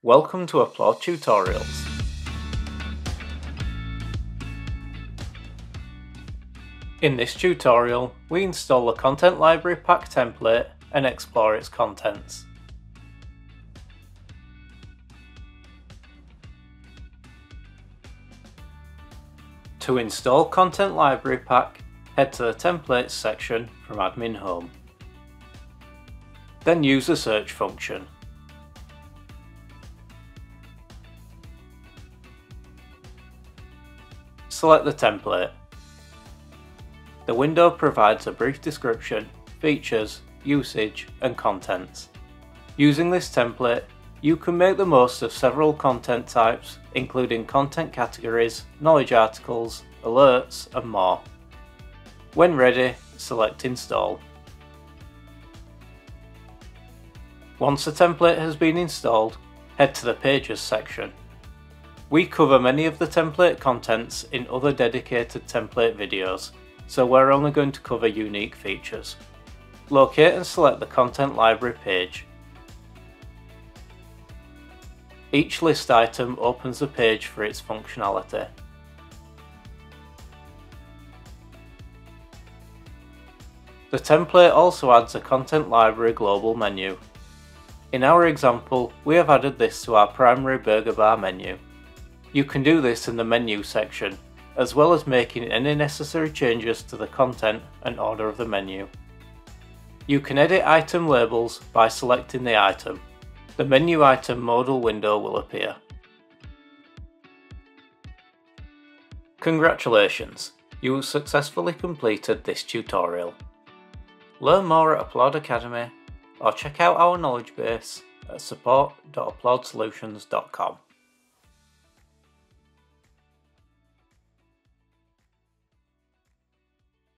Welcome to Applaud Tutorials. In this tutorial, we install the Content Library Pack template and explore its contents. To install Content Library Pack, head to the Templates section from Admin Home. Then use the search function. Select the template. The window provides a brief description, features, usage, and contents. Using this template, you can make the most of several content types, including content categories, knowledge articles, alerts, and more. When ready, select Install. Once the template has been installed, head to the Pages section. We cover many of the template contents in other dedicated template videos, so we're only going to cover unique features. Locate and select the Content Library page. Each list item opens the page for its functionality. The template also adds a Content Library global menu. In our example, we have added this to our primary burger bar menu. You can do this in the menu section, as well as making any necessary changes to the content and order of the menu. You can edit item labels by selecting the item. The menu item modal window will appear. Congratulations! You have successfully completed this tutorial. Learn more at Applaud Academy or check out our knowledge base at support.applaudsolutions.com.